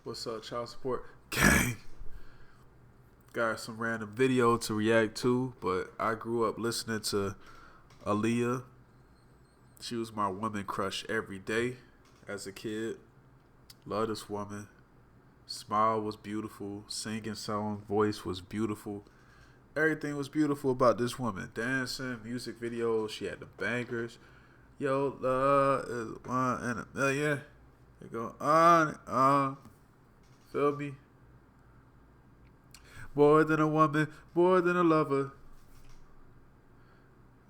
What's up, child support gang? Got some random video to react to, but I grew up listening to Aaliyah. She was my woman crush every day as a kid. Love this woman. Smile was beautiful. Singing song, voice was beautiful. Everything was beautiful about this woman. Dancing, music videos, she had the bangers. Yo, love is 1 in a million. It go on and on. Feel me? More than a woman, more than a lover.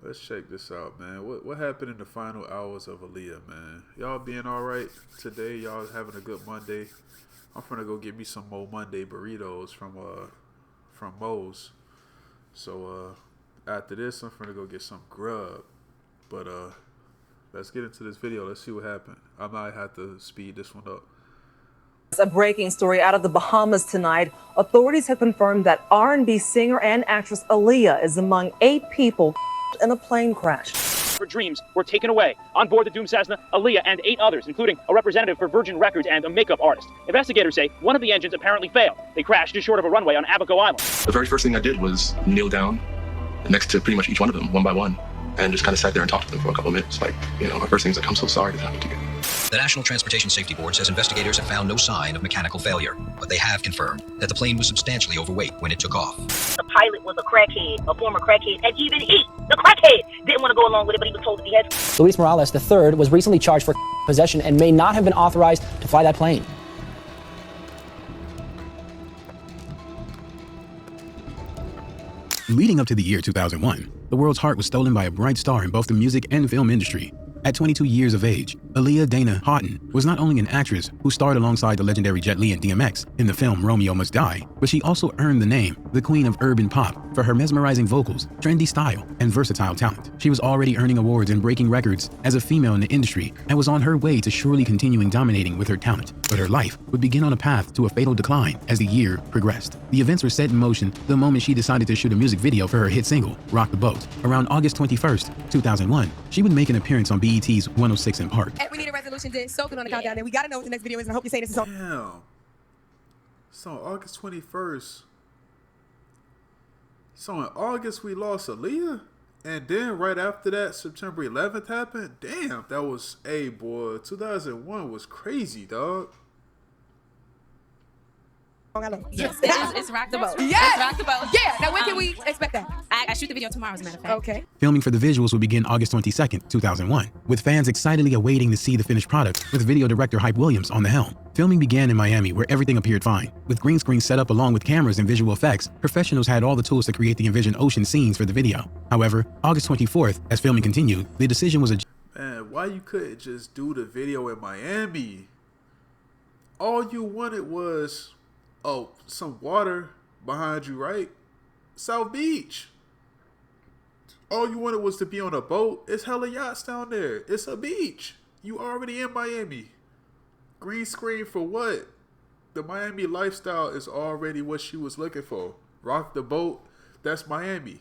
Let's check this out, man. What happened in the final hours of Aaliyah, man? Y'all being alright today? Y'all having a good Monday? I'm finna go get me some Mo Monday burritos from Mo's. So after this, I'm finna go get some grub. But let's get into this video. Let's see what happened. I might have to speed this one up. A breaking story out of the Bahamas tonight. Authorities have confirmed that R&B singer and actress Aaliyah is among 8 people in a plane crash. Her dreams were taken away. On board the Doom Cessna, Aaliyah and 8 others, including a representative for Virgin Records and a makeup artist. Investigators say one of the engines apparently failed. They crashed just short of a runway on Abaco Island. The very first thing I did was kneel down next to pretty much each one of them, one by one, and just kind of sat there and talked to them for a couple of minutes. Like, my first thing is like, I'm so sorry this happened to you. The National Transportation Safety Board says investigators have found no sign of mechanical failure, but they have confirmed that the plane was substantially overweight when it took off. The pilot was a crackhead, a former crackhead, and even he, the crackhead, didn't want to go along with it, but he was told to be had. Luis Morales III was recently charged for possession and may not have been authorized to fly that plane. Leading up to the year 2001, the world's heart was stolen by a bright star in both the music and film industry. At 22 years of age, Aaliyah Dana Houghton was not only an actress who starred alongside the legendary Jet Li and DMX in the film Romeo Must Die, but she also earned the name the Queen of Urban Pop for her mesmerizing vocals, trendy style, and versatile talent. She was already earning awards and breaking records as a female in the industry and was on her way to surely continuing dominating with her talent. But her life would begin on a path to a fatal decline as the year progressed. The events were set in motion the moment she decided to shoot a music video for her hit single, Rock the Boat. Around August 21st, 2001, she would make an appearance on BET's 106 in Park. We need a resolution date. So good on the countdown. And we got to know what the next video is. And I hope you say this is on. Damn. So August 21st. So in August we lost Aaliyah? And then right after that, September 11th happened? Damn, that was, boy, 2001 was crazy, dog. Yes, it's Rock the Boat. Yes! It's Rock the Boat. Yeah, now when can we expect that? I shoot the video tomorrow, as a matter of fact. Okay. Filming for the visuals would begin August 22nd, 2001, with fans excitedly awaiting to see the finished product, with video director Hype Williams on the helm. Filming began in Miami, where everything appeared fine. With green screen set up along with cameras and visual effects, professionals had all the tools to create the envisioned ocean scenes for the video. However, August 24th, as filming continued, the decision was Man, why you couldn't just do the video in Miami? All you wanted was, some water behind you, right? South Beach. All you wanted was to be on a boat. It's hella yachts down there. It's a beach. You already in Miami. Green screen for what? The Miami lifestyle is already what she was looking for. Rock the Boat, that's Miami.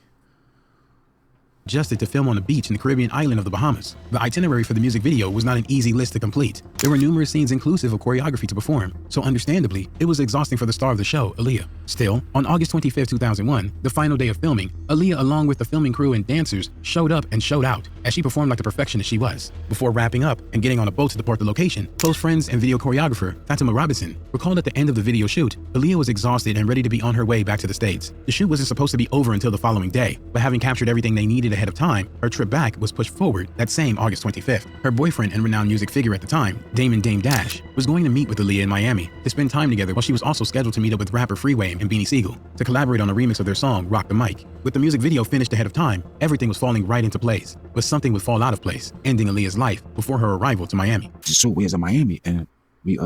adjusted to film on a beach in the Caribbean island of the Bahamas. The itinerary for the music video was not an easy list to complete. There were numerous scenes inclusive of choreography to perform, so understandably, it was exhausting for the star of the show, Aaliyah. Still, on August 25, 2001, the final day of filming, Aaliyah, along with the filming crew and dancers, showed up and showed out, as she performed like the perfectionist she was. Before wrapping up and getting on a boat to depart the location, close friends and video choreographer Fatima Robinson recalled at the end of the video shoot, Aaliyah was exhausted and ready to be on her way back to the States. The shoot wasn't supposed to be over until the following day, but having captured everything they needed ahead of time, her trip back was pushed forward that same August 25th. Her boyfriend and renowned music figure at the time, Dame Dash, was going to meet with Aaliyah in Miami to spend time together, while she was also scheduled to meet up with rapper Freeway and Beanie Siegel to collaborate on a remix of their song Rock the Mic. With the music video finished ahead of time, everything was falling right into place, but something would fall out of place, ending Aaliyah's life before her arrival to Miami. So we was in Miami, and we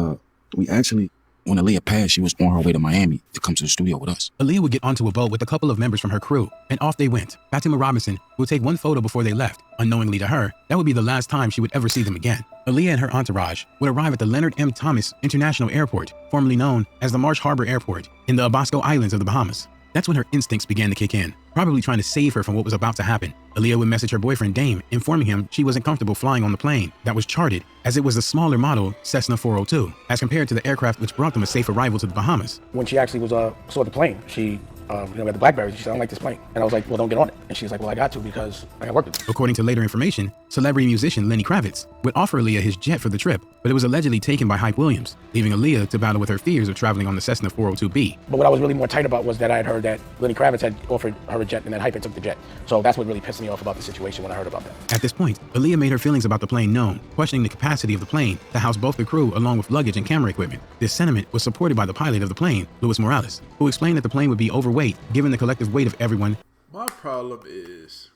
actually, when Aaliyah passed, she was on her way to Miami to come to the studio with us. Aaliyah would get onto a boat with a couple of members from her crew, and off they went. Fatima Robinson would take one photo before they left. Unknowingly to her, that would be the last time she would ever see them again. Aaliyah and her entourage would arrive at the Leonard M. Thomas International Airport, formerly known as the Marsh Harbor Airport, in the Abaco Islands of the Bahamas. That's when her instincts began to kick in, probably trying to save her from what was about to happen. Aaliyah would message her boyfriend Dame, informing him she wasn't comfortable flying on the plane that was charted, as it was a smaller model Cessna 402, as compared to the aircraft which brought them a safe arrival to the Bahamas. When she actually saw the plane, she we had the Blackberries. She said, I don't like this plane. And I was like, well, don't get on it. And she's like, well, I got to because I got work to do. According to later information, celebrity musician Lenny Kravitz would offer Aaliyah his jet for the trip, but it was allegedly taken by Hype Williams, leaving Aaliyah to battle with her fears of traveling on the Cessna 402B. But what I was really more tight about was that I had heard that Lenny Kravitz had offered her a jet and that Hype had took the jet. So that's what really pissed me off about the situation when I heard about that. At this point, Aaliyah made her feelings about the plane known, questioning the capacity of the plane to house both the crew along with luggage and camera equipment. This sentiment was supported by the pilot of the plane, Luis Morales, who explained that the plane would be overweight given the collective weight of everyone. My problem is,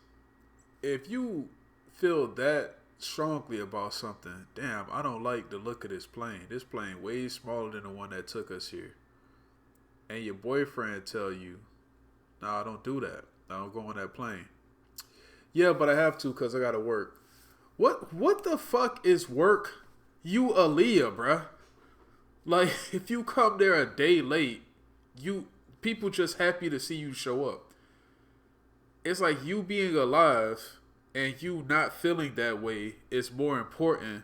if you feel that strongly about something, damn, I don't like the look of this plane. This plane way smaller than the one that took us here. And your boyfriend tell you, nah, don't do that. I don't go on that plane. Yeah, but I have to because I gotta work. What the fuck is work? You Aaliyah, bruh. Like, if you come there a day late, people just happy to see you show up. It's like you being alive and you not feeling that way is more important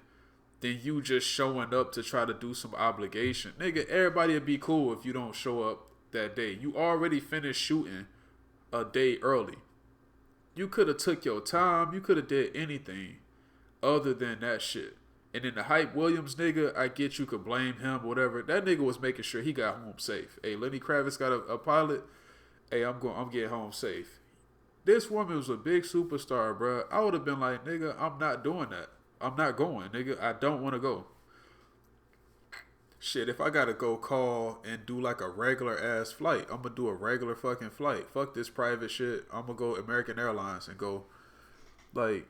than you just showing up to try to do some obligation. Nigga, everybody would be cool if you don't show up that day. You already finished shooting a day early. You could have took your time. You could have did anything other than that shit. And then the Hype Williams nigga, I get you could blame him, whatever. That nigga was making sure he got home safe. Hey, Lenny Kravitz got a pilot. Hey, I'm getting home safe. This woman was a big superstar, bro. I would have been like, nigga, I'm not doing that. I'm not going, nigga. I don't want to go. Shit, if I gotta go call and do like a regular ass flight, I'm gonna do a regular fucking flight. Fuck this private shit. I'm gonna go American Airlines and go, like,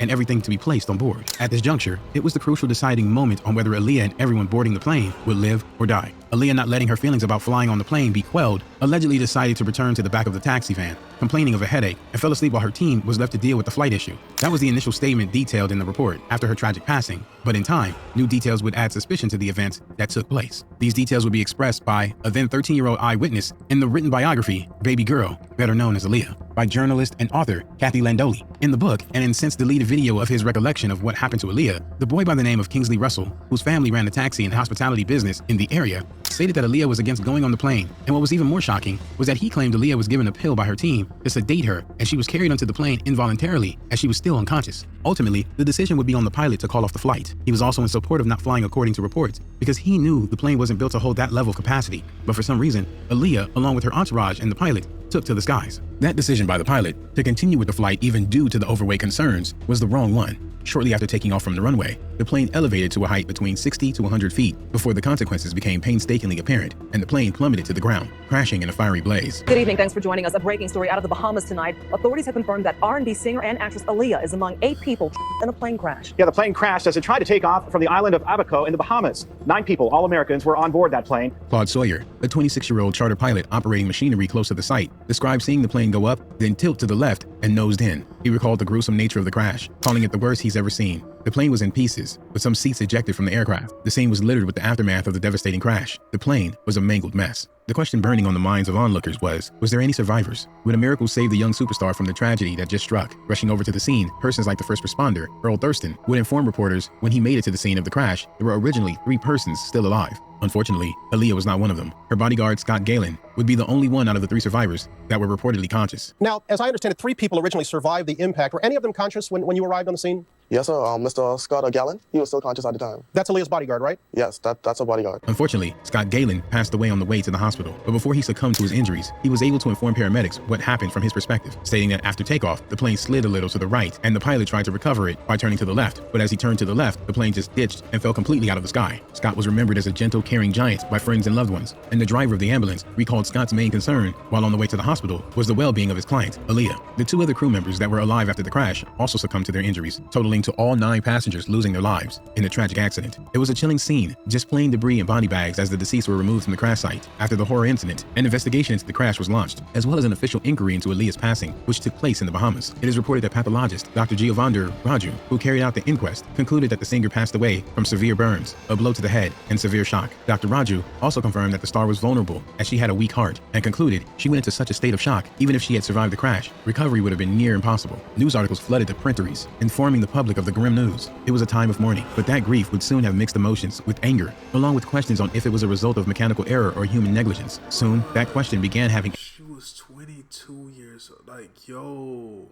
and everything to be placed on board. At this juncture, it was the crucial deciding moment on whether Aaliyah and everyone boarding the plane would live or die. Aaliyah, not letting her feelings about flying on the plane be quelled, allegedly decided to return to the back of the taxi van, complaining of a headache, and fell asleep while her team was left to deal with the flight issue. That was the initial statement detailed in the report after her tragic passing, but in time, new details would add suspicion to the events that took place. These details would be expressed by a then 13-year-old eyewitness in the written biography, Baby Girl, better known as Aaliyah, by journalist and author Kathy Landoli. In the book, and in since deleted video of his recollection of what happened to Aaliyah, the boy by the name of Kingsley Russell, whose family ran the taxi and hospitality business in the area, stated that Aaliyah was against going on the plane, and what was even more shocking was that he claimed Aaliyah was given a pill by her team to sedate her, and she was carried onto the plane involuntarily as she was still unconscious. Ultimately, the decision would be on the pilot to call off the flight. He was also in support of not flying according to reports, because he knew the plane wasn't built to hold that level of capacity, but for some reason, Aaliyah, along with her entourage and the pilot, took to the skies. That decision by the pilot to continue with the flight even due to the overweight concerns was the wrong one. Shortly after taking off from the runway, the plane elevated to a height between 60 to 100 feet before the consequences became painstakingly apparent and the plane plummeted to the ground, crashing in a fiery blaze. Good evening. Thanks for joining us. A breaking story out of the Bahamas tonight. Authorities have confirmed that R&B singer and actress Aaliyah is among 8 people in a plane crash. Yeah, the plane crashed as it tried to take off from the island of Abaco in the Bahamas. 9 people, all Americans, were on board that plane. Claude Sawyer, a 26-year-old charter pilot operating machinery close to the site, described seeing the plane go up, then tilt to the left and nosed in. He recalled the gruesome nature of the crash, calling it the worst he's ever seen. The plane was in pieces, with some seats ejected from the aircraft. The scene was littered with the aftermath of the devastating crash. The plane was a mangled mess. The question burning on the minds of onlookers was there any survivors? Would a miracle save the young superstar from the tragedy that just struck? Rushing over to the scene, persons like the first responder, Earl Thurston, would inform reporters when he made it to the scene of the crash, there were originally 3 persons still alive. Unfortunately, Aaliyah was not one of them. Her bodyguard, Scott Galen, would be the only one out of the 3 survivors that were reportedly conscious. Now, as I understand it, 3 people originally survived the impact. Were any of them conscious when you arrived on the scene? Yes, sir. Mr. Scott Galen, he was still conscious at the time. That's Aaliyah's bodyguard, right? Yes, that's a bodyguard. Unfortunately, Scott Galen passed away on the way to the hospital, but before he succumbed to his injuries, he was able to inform paramedics what happened from his perspective, stating that after takeoff, the plane slid a little to the right, and the pilot tried to recover it by turning to the left, but as he turned to the left, the plane just ditched and fell completely out of the sky. Scott was remembered as a gentle, caring giant by friends and loved ones, and the driver of the ambulance recalled Scott's main concern while on the way to the hospital was the well-being of his client, Aaliyah. The 2 other crew members that were alive after the crash also succumbed to their injuries, totaling totaling to all 9 passengers losing their lives in the tragic accident. It was a chilling scene, just plain debris and body bags as the deceased were removed from the crash site. After the horror incident, an investigation into the crash was launched, as well as an official inquiry into Aaliyah's passing, which took place in the Bahamas. It is reported that pathologist Dr. Giovanni Raju, who carried out the inquest, concluded that the singer passed away from severe burns, a blow to the head, and severe shock. Dr. Raju also confirmed that the star was vulnerable as she had a weak heart, and concluded she went into such a state of shock, even if she had survived the crash, recovery would have been near impossible. News articles flooded the printeries, informing the public of the grim news. It was a time of mourning, but that grief would soon have mixed emotions with anger, along with questions on if it was a result of mechanical error or human negligence. Soon, that question began having... She was 22 years old. Like, yo...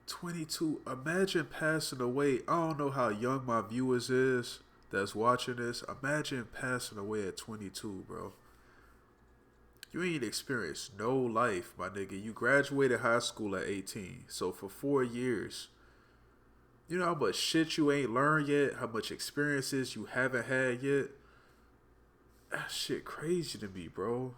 22. Imagine passing away. I don't know how young my viewers is that's watching this. Imagine passing away at 22, bro. You ain't experienced no life, my nigga. You graduated high school at 18. So for 4 years, you know how much shit you ain't learned yet? How much experiences you haven't had yet? That shit crazy to me, bro.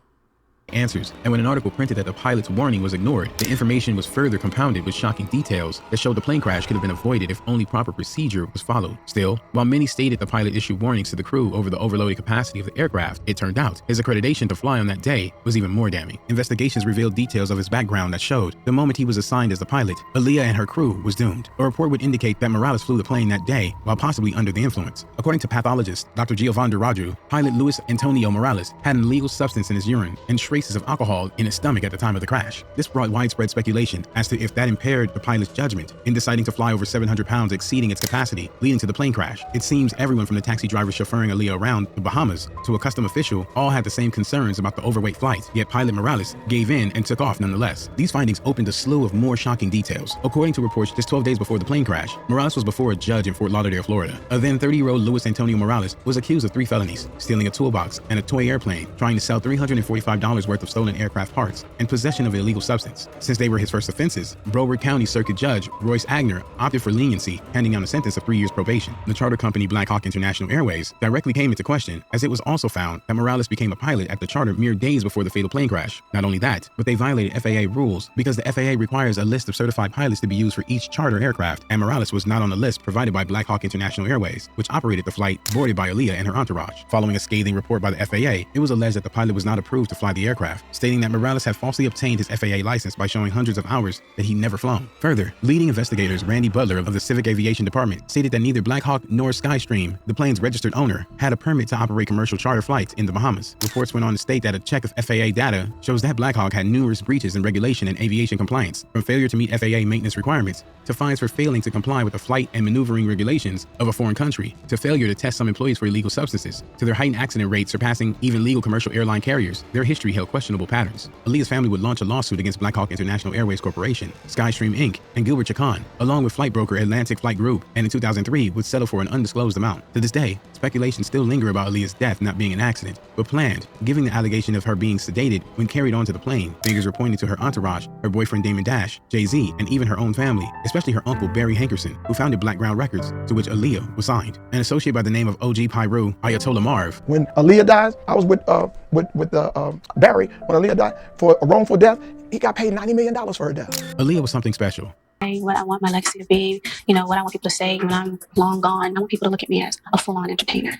Answers, and when an article printed that the pilot's warning was ignored, the information was further compounded with shocking details that showed the plane crash could have been avoided if only proper procedure was followed. Still, while many stated the pilot issued warnings to the crew over the overloaded capacity of the aircraft, it turned out his accreditation to fly on that day was even more damning. Investigations revealed details of his background that showed the moment he was assigned as the pilot, Aaliyah and her crew was doomed. A report would indicate that Morales flew the plane that day while possibly under the influence. According to pathologist Dr. Giovanni Raju, pilot Luis Antonio Morales had an illegal substance in his urine and traces of alcohol in his stomach at the time of the crash. This brought widespread speculation as to if that impaired the pilot's judgment in deciding to fly over 700 pounds, exceeding its capacity, leading to the plane crash. It seems everyone from the taxi driver chauffeuring Aaliyah around the Bahamas to a custom official all had the same concerns about the overweight flight, yet pilot Morales gave in and took off nonetheless. These findings opened a slew of more shocking details. According to reports, just 12 days before the plane crash, Morales was before a judge in Fort Lauderdale, Florida. A then 30-year-old Luis Antonio Morales was accused of 3 felonies: stealing a toolbox and a toy airplane, trying to sell $345 worth of stolen aircraft parts, and possession of an illegal substance. Since they were his first offenses, Broward County Circuit Judge Royce Agner opted for leniency, handing down a sentence of 3 years probation. The charter company Black Hawk International Airways directly came into question, as it was also found that Morales became a pilot at the charter mere days before the fatal plane crash. Not only that, but they violated FAA rules because the FAA requires a list of certified pilots to be used for each charter aircraft, and Morales was not on the list provided by Black Hawk International Airways, which operated the flight boarded by Aaliyah and her entourage. Following a scathing report by the FAA, it was alleged that the pilot was not approved to fly the aircraft, stating that Morales had falsely obtained his FAA license by showing hundreds of hours that he'd never flown. Further, leading investigators Randy Butler of the Civic Aviation Department stated that neither Black Hawk nor Skystream, the plane's registered owner, had a permit to operate commercial charter flights in the Bahamas. Reports went on to state that a check of FAA data shows that Black Hawk had numerous breaches in regulation and aviation compliance, from failure to meet FAA maintenance requirements, to fines for failing to comply with the flight and maneuvering regulations of a foreign country, to failure to test some employees for illegal substances, to their heightened accident rates surpassing even legal commercial airline carriers. Their history held questionable patterns. Aaliyah's family would launch a lawsuit against Black Hawk International Airways Corporation, Skystream Inc., and Gilbert Chacon, along with flight broker Atlantic Flight Group, and in 2003 would settle for an undisclosed amount. To this day, speculations still linger about Aaliyah's death not being an accident, but planned, giving the allegation of her being sedated when carried onto the plane. Fingers were pointing to her entourage, her boyfriend Damon Dash, Jay-Z, and even her own family, especially her uncle Barry Hankerson, who founded Blackground Records, to which Aaliyah was signed. An associate by the name of OG Pyru, Ayatollah Marv. When Aaliyah died, I was with Barry. When Aaliyah died for a wrongful death, he got paid $90 million for her death. Aaliyah was something special. What I want my legacy to be, what I want people to say when I'm long gone. I want people to look at me as a full-on entertainer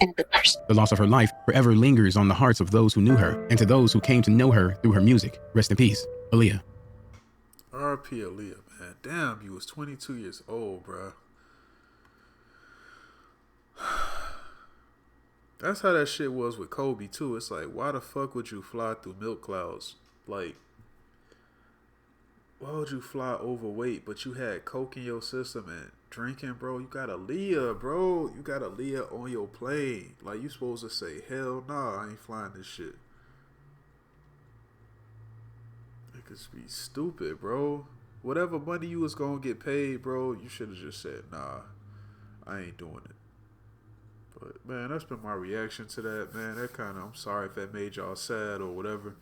and a good person. The loss of her life forever lingers on the hearts of those who knew her and to those who came to know her through her music. Rest in peace, Aaliyah. R.I.P. Aaliyah, man. Damn, you was 22 years old, bro. That's how that shit was with Kobe, too. It's like, why the fuck would you fly through milk clouds? Like, why would you fly overweight, but you had coke in your system and drinking, bro? You got Aaliyah, bro. You got Aaliyah on your plane. Like, you supposed to say, hell nah, I ain't flying this shit. It could be stupid, bro. Whatever money you was gonna get paid, bro, you should have just said, nah, I ain't doing it. But, man, that's been my reaction to that, man. That kind of, I'm sorry if that made y'all sad or whatever.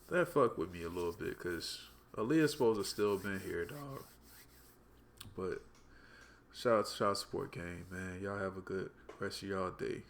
That fucked with me a little bit, because Aaliyah's supposed to still been here, dog. But shout out to Shout Support Gang, man. Y'all have a good rest of y'all day.